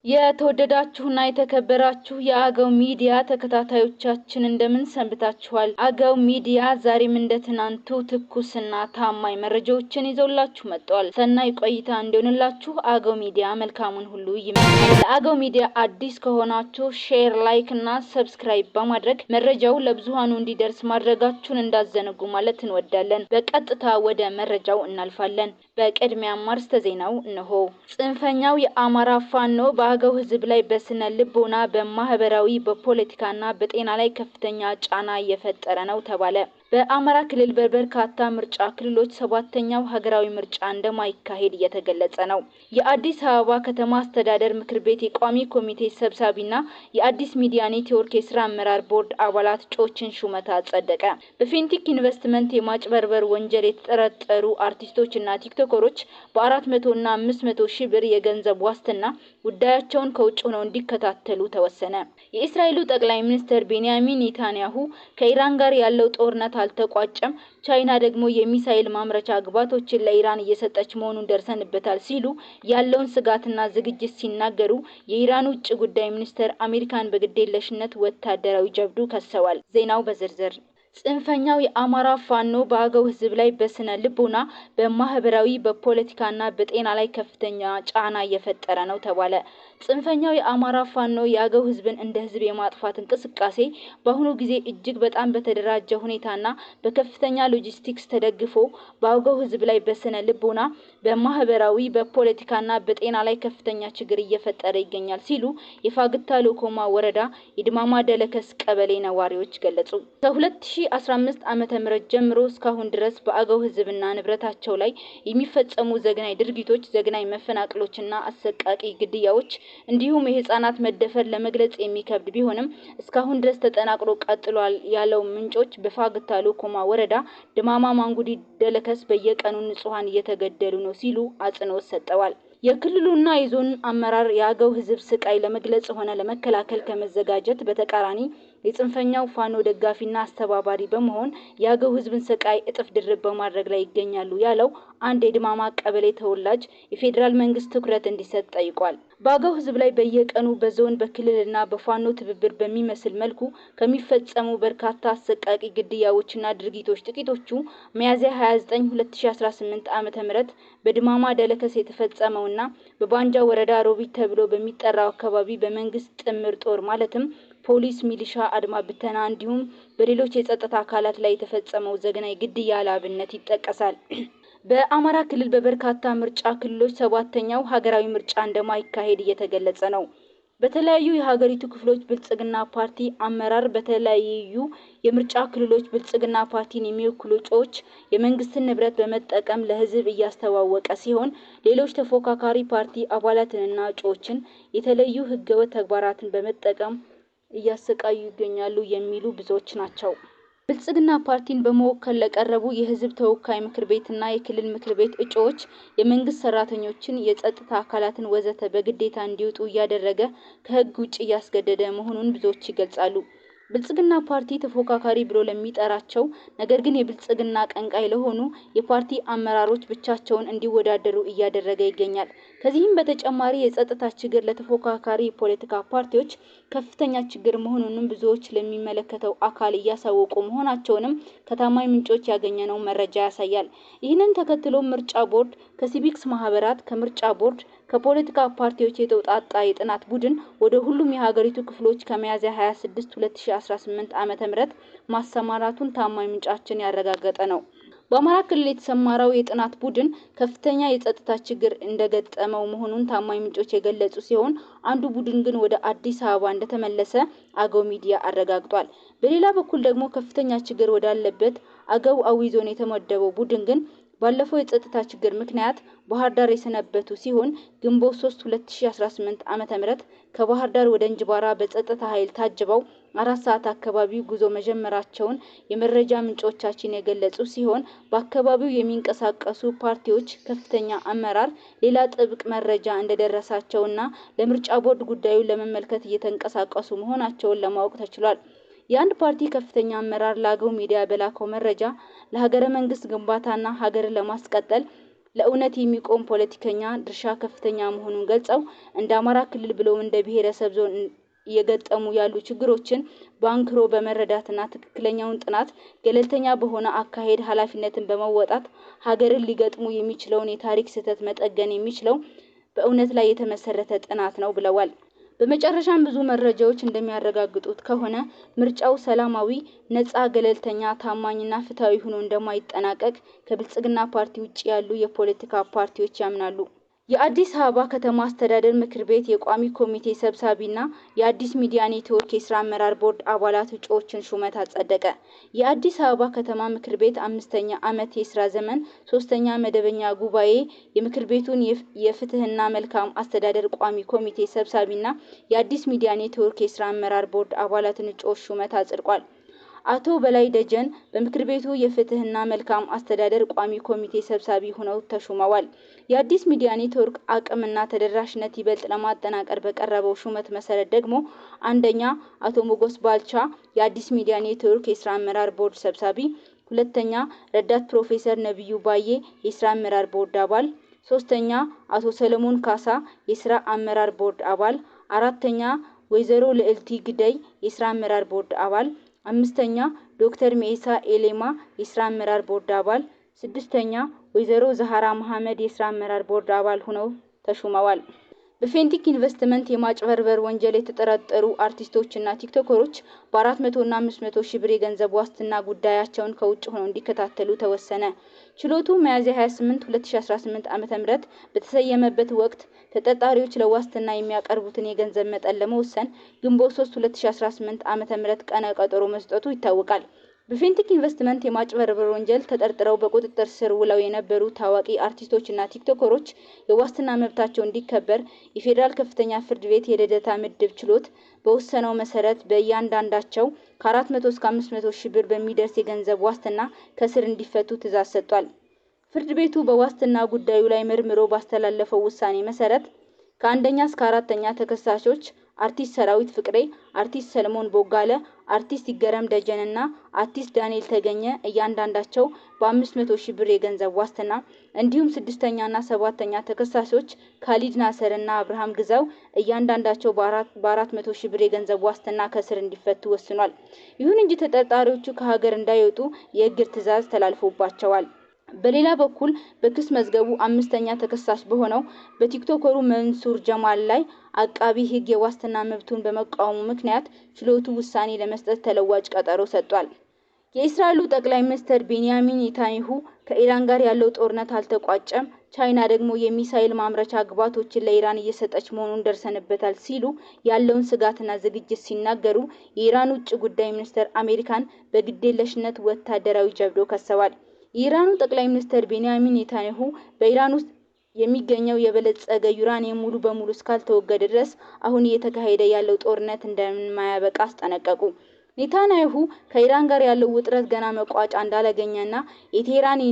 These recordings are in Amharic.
የተወደዳችሁና የተከበራችሁ የአገው ሚዲያ ተከታታዮቻችን እንደምን ሰንብታችኋል? አገው ሚዲያ ዛሬም እንደትናንቱ ትኩስና ታማኝ መረጃዎችን ይዘውላችሁ መጥቷል። ሰናይ ቆይታ እንዲሆንላችሁ አገው ሚዲያ መልካሙን ሁሉ ይመኛል። ለአገው ሚዲያ አዲስ ከሆናችሁ ሼር፣ ላይክ እና ሰብስክራይብ በማድረግ መረጃው ለብዙሃኑ እንዲደርስ ማድረጋችሁን እንዳዘነጉ ማለት እንወዳለን። በቀጥታ ወደ መረጃው እናልፋለን። በቅድሚያ ማርስተ ዜናው እነሆ። ጽንፈኛው የአማራ ፋኖ በአገው ህዝብ ላይ በስነ ልቦና፣ በማህበራዊ፣ በፖለቲካና በጤና ላይ ከፍተኛ ጫና እየፈጠረ ነው ተባለ። በአማራ ክልል በበርካታ ምርጫ ክልሎች ሰባተኛው ሀገራዊ ምርጫ እንደማይካሄድ እየተገለጸ ነው። የአዲስ አበባ ከተማ አስተዳደር ምክር ቤት የቋሚ ኮሚቴ ሰብሳቢና የአዲስ ሚዲያ ኔትወርክ የስራ አመራር ቦርድ አባላት እጩዎችን ሹመት አጸደቀ። በፊንቲክ ኢንቨስትመንት የማጭበርበር ወንጀል የተጠረጠሩ አርቲስቶችና ቲክቶከሮች በ400 እና 500 ሺህ ብር የገንዘብ ዋስትና ጉዳያቸውን ከውጭ ሆነው እንዲከታተሉ ተወሰነ። የእስራኤሉ ጠቅላይ ሚኒስትር ቤንያሚን ኔታንያሁ ከኢራን ጋር ያለው ጦርነት አልተቋጨም፣ ቻይና ደግሞ የሚሳኤል ማምረቻ ግብዓቶችን ለኢራን እየሰጠች መሆኑን ደርሰንበታል ሲሉ ያለውን ስጋትና ዝግጅት ሲናገሩ፣ የኢራን ውጭ ጉዳይ ሚኒስትር አሜሪካን በግዴለሽነት ወታደራዊ ጀብዱ ከሰዋል። ዜናው በዝርዝር። ጽንፈኛው የአማራ ፋኖ በአገው ህዝብ ላይ በስነ ልቦና፣ በማህበራዊ፣ በፖለቲካና በጤና ላይ ከፍተኛ ጫና እየፈጠረ ነው ተባለ። ጽንፈኛው የአማራ ፋኖ የአገው ህዝብን እንደ ህዝብ የማጥፋት እንቅስቃሴ በአሁኑ ጊዜ እጅግ በጣም በተደራጀ ሁኔታና በከፍተኛ ሎጂስቲክስ ተደግፎ በአገው ህዝብ ላይ በስነ ልቦና፣ በማህበራዊ፣ በፖለቲካና በጤና ላይ ከፍተኛ ችግር እየፈጠረ ይገኛል ሲሉ የፋግታ ሎኮማ ወረዳ የድማማ ደለከስ ቀበሌ ነዋሪዎች ገለጹ። ከ2015 ዓመተ ምህረት ጀምሮ እስካሁን ድረስ በአገው ህዝብና ንብረታቸው ላይ የሚፈጸሙ ዘግናኝ ድርጊቶች፣ ዘግናኝ መፈናቀሎችና አሰቃቂ ግድያዎች እንዲሁም የህፃናት መደፈር ለመግለጽ የሚከብድ ቢሆንም እስካሁን ድረስ ተጠናክሮ ቀጥሏል ያለው ምንጮች በፋግታ ሎኮማ ወረዳ ድማማ ማንጉዲ ደለከስ በየቀኑ ንጹሃን እየተገደሉ ነው ሲሉ አጽንኦት ሰጠዋል። የክልሉና የዞን አመራር የአገው ህዝብ ስቃይ ለመግለጽ ሆነ ለመከላከል ከመዘጋጀት በተቃራኒ የጽንፈኛው ፋኖ ደጋፊና አስተባባሪ በመሆን የአገው ህዝብን ስቃይ እጥፍ ድርብ በማድረግ ላይ ይገኛሉ ያለው አንድ የድማማ ቀበሌ ተወላጅ የፌዴራል መንግስት ትኩረት እንዲሰጥ ጠይቋል። በአገው ህዝብ ላይ በየቀኑ በዞን በክልልና በፋኖ ትብብር በሚመስል መልኩ ከሚፈጸሙ በርካታ አሰቃቂ ግድያዎችና ድርጊቶች ጥቂቶቹ ሚያዝያ 29 2018 ዓ.ም በድማማ ደለከስ የተፈጸመውና በባንጃ ወረዳ ሮቢት ተብሎ በሚጠራው አካባቢ በመንግስት ጥምር ጦር ማለትም ፖሊስ፣ ሚሊሻ፣ አድማ ብተና እንዲሁም በሌሎች የጸጥታ አካላት ላይ የተፈጸመው ዘግናኝ ግድያ ለአብነት ይጠቀሳል። በአማራ ክልል በበርካታ ምርጫ ክልሎች ሰባተኛው ሀገራዊ ምርጫ እንደማይካሄድ እየተገለጸ ነው። በተለያዩ የሀገሪቱ ክፍሎች ብልጽግና ፓርቲ አመራር በተለያዩ የምርጫ ክልሎች ብልጽግና ፓርቲን የሚወክሉ እጩዎች የመንግስትን ንብረት በመጠቀም ለህዝብ እያስተዋወቀ ሲሆን፣ ሌሎች ተፎካካሪ ፓርቲ አባላትንና እጩዎችን የተለዩ ህገወጥ ተግባራትን በመጠቀም እያሰቃዩ ይገኛሉ የሚሉ ብዙዎች ናቸው። ብልጽግና ፓርቲን በመወከል ለቀረቡ የህዝብ ተወካይ ምክር ቤትና የክልል ምክር ቤት እጩዎች የመንግስት ሰራተኞችን፣ የጸጥታ አካላትን ወዘተ በግዴታ እንዲወጡ እያደረገ ከህግ ውጭ እያስገደደ መሆኑን ብዙዎች ይገልጻሉ። ብልጽግና ፓርቲ ተፎካካሪ ብሎ ለሚጠራቸው ነገር ግን የብልጽግና ቀንቃይ ለሆኑ የፓርቲ አመራሮች ብቻቸውን እንዲወዳደሩ እያደረገ ይገኛል። ከዚህም በተጨማሪ የጸጥታ ችግር ለተፎካካሪ የፖለቲካ ፓርቲዎች ከፍተኛ ችግር መሆኑንም ብዙዎች ለሚመለከተው አካል እያሳወቁ መሆናቸውንም ከታማኝ ምንጮች ያገኘነው መረጃ ያሳያል። ይህንን ተከትሎ ምርጫ ቦርድ ከሲቪክስ ማህበራት፣ ከምርጫ ቦርድ፣ ከፖለቲካ ፓርቲዎች የተውጣጣ የጥናት ቡድን ወደ ሁሉም የሀገሪቱ ክፍሎች ከሚያዝያ 26 2018 ዓ.ም ማሰማራቱን ታማኝ ምንጫችን ያረጋገጠ ነው። በአማራ ክልል የተሰማራው የጥናት ቡድን ከፍተኛ የጸጥታ ችግር እንደገጠመው መሆኑን ታማኝ ምንጮች የገለጹ ሲሆን፣ አንዱ ቡድን ግን ወደ አዲስ አበባ እንደተመለሰ አገው ሚዲያ አረጋግጧል። በሌላ በኩል ደግሞ ከፍተኛ ችግር ወዳለበት አገው አዊ ዞን የተመደበው ቡድን ግን ባለፈው የጸጥታ ችግር ምክንያት ባህር ዳር የሰነበቱ ሲሆን ግንቦት 3 2018 ዓ.ም ከባህር ዳር ወደ እንጅባራ በጸጥታ ኃይል ታጅበው 4 ሰዓት አካባቢ ጉዞ መጀመራቸውን የመረጃ ምንጮቻችን የገለጹ ሲሆን በአካባቢው የሚንቀሳቀሱ ፓርቲዎች ከፍተኛ አመራር ሌላ ጥብቅ መረጃ እንደደረሳቸውና ለምርጫ ቦርድ ጉዳዩን ለመመልከት እየተንቀሳቀሱ መሆናቸውን ለማወቅ ተችሏል። የአንድ ፓርቲ ከፍተኛ አመራር ለአገው ሚዲያ በላከው መረጃ ለሀገረ መንግስት ግንባታና ሀገርን ለማስቀጠል ለእውነት የሚቆም ፖለቲከኛ ድርሻ ከፍተኛ መሆኑን ገልጸው እንደ አማራ ክልል ብሎም እንደ ብሔረሰብ ዞን እየገጠሙ ያሉ ችግሮችን ባንክሮ በመረዳትና ትክክለኛውን ጥናት ገለልተኛ በሆነ አካሄድ ኃላፊነትን በመወጣት ሀገርን ሊገጥሙ የሚችለውን የታሪክ ስህተት መጠገን የሚችለው በእውነት ላይ የተመሰረተ ጥናት ነው ብለዋል። በመጨረሻም ብዙ መረጃዎች እንደሚያረጋግጡት ከሆነ ምርጫው ሰላማዊ፣ ነፃ፣ ገለልተኛ፣ ታማኝና ፍትሃዊ ሆኖ እንደማይጠናቀቅ ከብልጽግና ፓርቲ ውጪ ያሉ የፖለቲካ ፓርቲዎች ያምናሉ። የአዲስ አበባ ከተማ አስተዳደር ምክር ቤት የቋሚ ኮሚቴ ሰብሳቢና የአዲስ ሚዲያ ኔትወርክ የስራ አመራር ቦርድ አባላት እጩዎችን ሹመት አጸደቀ። የአዲስ አበባ ከተማ ምክር ቤት 5ኛ ዓመት የስራ ዘመን 3ኛ መደበኛ ጉባኤ የምክር ቤቱን የፍትህና መልካም አስተዳደር ቋሚ ኮሚቴ ሰብሳቢና የአዲስ ሚዲያ ኔትወርክ የስራ አመራር ቦርድ አባላትን እጩዎች ሹመት አጽድቋል። አቶ በላይ ደጀን በምክር ቤቱ የፍትህና መልካም አስተዳደር ቋሚ ኮሚቴ ሰብሳቢ ሆነው ተሹመዋል። የአዲስ ሚዲያ ኔትወርክ አቅምና ተደራሽነት ይበልጥ ለማጠናከር በቀረበው ሹመት መሰረት ደግሞ አንደኛ አቶ ሞገስ ባልቻ የአዲስ ሚዲያ ኔትወርክ የስራ አመራር ቦርድ ሰብሳቢ፣ ሁለተኛ ረዳት ፕሮፌሰር ነብዩ ባዬ የስራ አመራር ቦርድ አባል፣ ሶስተኛ አቶ ሰለሞን ካሳ የስራ አመራር ቦርድ አባል፣ አራተኛ ወይዘሮ ልዕልቲ ግደይ የስራ አመራር ቦርድ አባል፣ አምስተኛ ዶክተር ሜሳ ኤሌማ የስራ አመራር ቦርድ አባል፣ ስድስተኛ ወይዘሮ ዛሃራ መሐመድ የስራ አመራር ቦርድ አባል ሆነው ተሹመዋል። በፌንቲክ ኢንቨስትመንት የማጭበርበር ወንጀል የተጠረጠሩ አርቲስቶችና ቲክቶከሮች በ400 እና 500 ሺህ ብር የገንዘብ ዋስትና ጉዳያቸውን ከውጭ ሆነው እንዲከታተሉ ተወሰነ። ችሎቱ ሚያዝያ 28 2018 ዓ.ም በተሰየመበት ወቅት ተጠርጣሪዎች ለዋስትና የሚያቀርቡትን የገንዘብ መጠን ለመወሰን ግንቦት 3 2018 ዓ.ም ቀነ ቀጠሮ መስጠቱ ይታወቃል። በፌንቲክ ኢንቨስትመንት የማጭበርበር ወንጀል ተጠርጥረው በቁጥጥር ስር ውለው የነበሩ ታዋቂ አርቲስቶችና ቲክቶከሮች የዋስትና መብታቸው እንዲከበር የፌዴራል ከፍተኛ ፍርድ ቤት የልደታ ምድብ ችሎት በወሰነው መሰረት በእያንዳንዳቸው ከ400 እስከ 500 ሺህ ብር በሚደርስ የገንዘብ ዋስትና ከስር እንዲፈቱ ትዕዛዝ ሰጥቷል። ፍርድ ቤቱ በዋስትና ጉዳዩ ላይ መርምሮ ባስተላለፈው ውሳኔ መሰረት ከአንደኛ እስከ አራተኛ ተከሳሾች አርቲስት ሰራዊት ፍቅሬ፣ አርቲስት ሰለሞን ቦጋለ፣ አርቲስት ይገረም ደጀንና አርቲስት ዳንኤል ተገኘ እያንዳንዳቸው በ500 ሺህ ብር የገንዘብ ዋስትና እንዲሁም ስድስተኛና ሰባተኛ ተከሳሾች ካሊድ ናሰርና አብርሃም ግዛው እያንዳንዳቸው በ400 ሺህ ብር የገንዘብ ዋስትና ከስር እንዲፈቱ ወስኗል። ይሁን እንጂ ተጠርጣሪዎቹ ከሀገር እንዳይወጡ የእግድ ትዕዛዝ ተላልፎባቸዋል። በሌላ በኩል በክስ መዝገቡ አምስተኛ ተከሳሽ በሆነው በቲክቶከሩ መንሱር ጀማል ላይ አቃቢ ሕግ የዋስትና መብቱን በመቃወሙ ምክንያት ችሎቱ ውሳኔ ለመስጠት ተለዋጭ ቀጠሮ ሰጥቷል። የእስራኤሉ ጠቅላይ ሚኒስትር ቤንያሚን ኔታንያሁ ከኢራን ጋር ያለው ጦርነት አልተቋጨም፣ ቻይና ደግሞ የሚሳኤል ማምረቻ ግብዓቶችን ለኢራን እየሰጠች መሆኑን ደርሰንበታል ሲሉ ያለውን ስጋትና ዝግጅት ሲናገሩ የኢራን ውጭ ጉዳይ ሚኒስትር አሜሪካን በግዴለሽነት ወታደራዊ ጀብዶ ከሰዋል። የኢራኑ ጠቅላይ ሚኒስትር ቤንያሚን ኔታንያሁ በኢራን ውስጥ የሚገኘው የበለጸገ ዩራኒየም ሙሉ በሙሉ እስካልተወገደ ድረስ አሁን እየተካሄደ ያለው ጦርነት እንደማያበቃ አስጠነቀቁ። ኔታንያሁ ከኢራን ጋር ያለው ውጥረት ገና መቋጫ እንዳላገኘና የቴህራን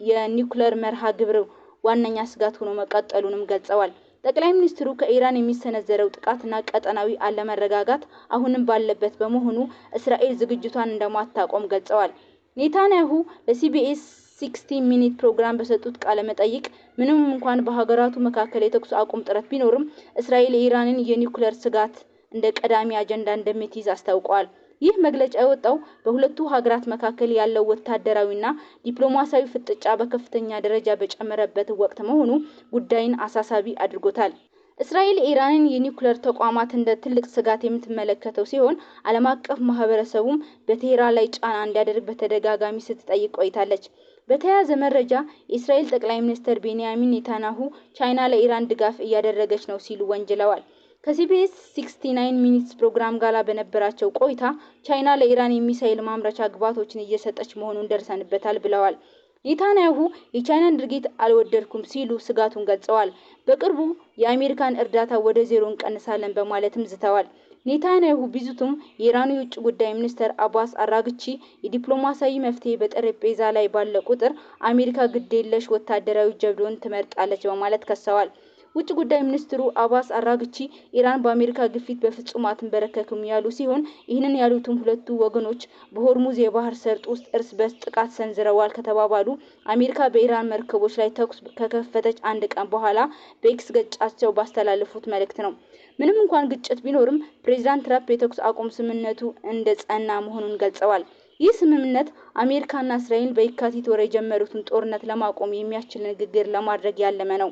የኒውክሌር መርሃ ግብር ዋነኛ ስጋት ሆኖ መቀጠሉንም ገልጸዋል። ጠቅላይ ሚኒስትሩ ከኢራን የሚሰነዘረው ጥቃትና ቀጠናዊ አለመረጋጋት አሁንም ባለበት በመሆኑ እስራኤል ዝግጅቷን እንደማታቆም ገልጸዋል። ኔታንያሁ ለሲቢኤስ 60 ሚኒት ፕሮግራም በሰጡት ቃለ መጠይቅ ምንም እንኳን በሀገራቱ መካከል የተኩስ አቁም ጥረት ቢኖርም እስራኤል የኢራንን የኒውክሌር ስጋት እንደ ቀዳሚ አጀንዳ እንደምትይዝ አስታውቀዋል። ይህ መግለጫ የወጣው በሁለቱ ሀገራት መካከል ያለው ወታደራዊና ዲፕሎማሲያዊ ፍጥጫ በከፍተኛ ደረጃ በጨመረበት ወቅት መሆኑ ጉዳይን አሳሳቢ አድርጎታል። እስራኤል የኢራንን የኒውክሌር ተቋማት እንደ ትልቅ ስጋት የምትመለከተው ሲሆን ዓለም አቀፍ ማህበረሰቡም በቴህራን ላይ ጫና እንዲያደርግ በተደጋጋሚ ስትጠይቅ ቆይታለች። በተያያዘ መረጃ የእስራኤል ጠቅላይ ሚኒስትር ቤንያሚን ኔታንያሁ ቻይና ለኢራን ድጋፍ እያደረገች ነው ሲሉ ወንጅለዋል። ከሲቢኤስ 69 ሚኒትስ ፕሮግራም ጋር በነበራቸው ቆይታ ቻይና ለኢራን የሚሳኤል ማምረቻ ግብዓቶችን እየሰጠች መሆኑን ደርሰንበታል ብለዋል። ኔታንያሁ የቻይናን ድርጊት አልወደድኩም ሲሉ ስጋቱን ገልጸዋል። በቅርቡ የአሜሪካን እርዳታ ወደ ዜሮ እንቀንሳለን በማለትም ዝተዋል። ኔታንያሁ ቢዙቱም የኢራኑ የውጭ ጉዳይ ሚኒስትር አባስ አራግቺ የዲፕሎማሲያዊ መፍትሄ በጠረጴዛ ላይ ባለ ቁጥር አሜሪካ ግዴለሽ ወታደራዊ ጀብዱን ትመርጣለች በማለት ከሰዋል። ውጭ ጉዳይ ሚኒስትሩ አባስ አራግቺ ኢራን በአሜሪካ ግፊት በፍጹም አትንበረከክም ያሉ ሲሆን ይህንን ያሉትም ሁለቱ ወገኖች በሆርሙዝ የባህር ሰርጥ ውስጥ እርስ በርስ ጥቃት ሰንዝረዋል ከተባባሉ አሜሪካ በኢራን መርከቦች ላይ ተኩስ ከከፈተች አንድ ቀን በኋላ በኤክስ ገጻቸው ባስተላለፉት መልእክት ነው። ምንም እንኳን ግጭት ቢኖርም ፕሬዝዳንት ትራምፕ የተኩስ አቁም ስምምነቱ እንደጸና መሆኑን ገልጸዋል። ይህ ስምምነት አሜሪካና እስራኤል በየካቲት ወር የጀመሩትን ጦርነት ለማቆም የሚያስችል ንግግር ለማድረግ ያለመ ነው።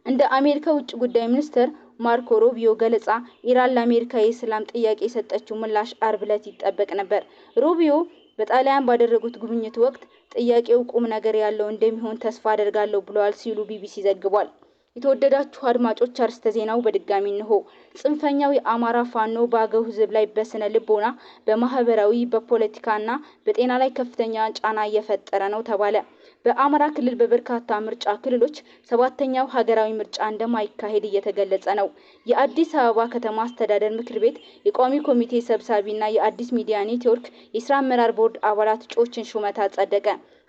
እንደ አሜሪካ ውጭ ጉዳይ ሚኒስትር ማርኮ ሩቢዮ ገለጻ ኢራን ለአሜሪካ የሰላም ጥያቄ የሰጠችው ምላሽ አርብ ዕለት ይጠበቅ ነበር። ሩቢዮ በጣሊያን ባደረጉት ጉብኝት ወቅት ጥያቄው ቁም ነገር ያለው እንደሚሆን ተስፋ አደርጋለሁ ብለዋል ሲሉ ቢቢሲ ዘግቧል። የተወደዳችሁ አድማጮች አርስተ ዜናው በድጋሚ እንሆ። ጽንፈኛው የአማራ ፋኖ በአገው ሕዝብ ላይ በስነ ልቦና፣ በማህበራዊ፣ በፖለቲካና በጤና ላይ ከፍተኛ ጫና እየፈጠረ ነው ተባለ። በአማራ ክልል በበርካታ ምርጫ ክልሎች ሰባተኛው ሀገራዊ ምርጫ እንደማይካሄድ እየተገለጸ ነው። የአዲስ አበባ ከተማ አስተዳደር ምክር ቤት የቋሚ ኮሚቴ ሰብሳቢና የአዲስ ሚዲያ ኔትወርክ የስራ አመራር ቦርድ አባላት እጩዎችን ሹመት አጸደቀ።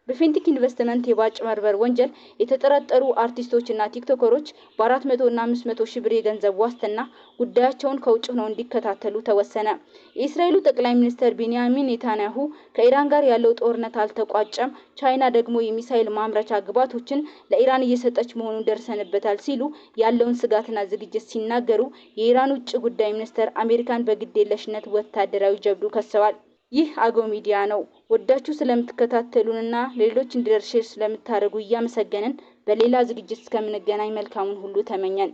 በፊንቴክ ኢንቨስትመንት የማጭበርበር ወንጀል የተጠረጠሩ አርቲስቶችና ቲክቶከሮች በ400 እና 500 ሺህ ብር የገንዘብ ዋስትና ጉዳያቸውን ከውጭ ሆነው እንዲከታተሉ ተወሰነ። የእስራኤሉ ጠቅላይ ሚኒስትር ቤንያሚን ኔታንያሁ ከኢራን ጋር ያለው ጦርነት አልተቋጨም፣ ቻይና ደግሞ የሚሳኤል ማምረቻ ግብዓቶችን ለኢራን እየሰጠች መሆኑን ደርሰንበታል ሲሉ ያለውን ስጋትና ዝግጅት ሲናገሩ፣ የኢራን ውጭ ጉዳይ ሚኒስትር አሜሪካን በግዴለሽነት ወታደራዊ ጀብዱ ከሰዋል። ይህ አገው ሚዲያ ነው። ወዳችሁ ስለምትከታተሉንና ሌሎች እንዲደርስ ሼር ስለምታደርጉ እያመሰገንን በሌላ ዝግጅት እስከምንገናኝ መልካሙን ሁሉ ተመኘን።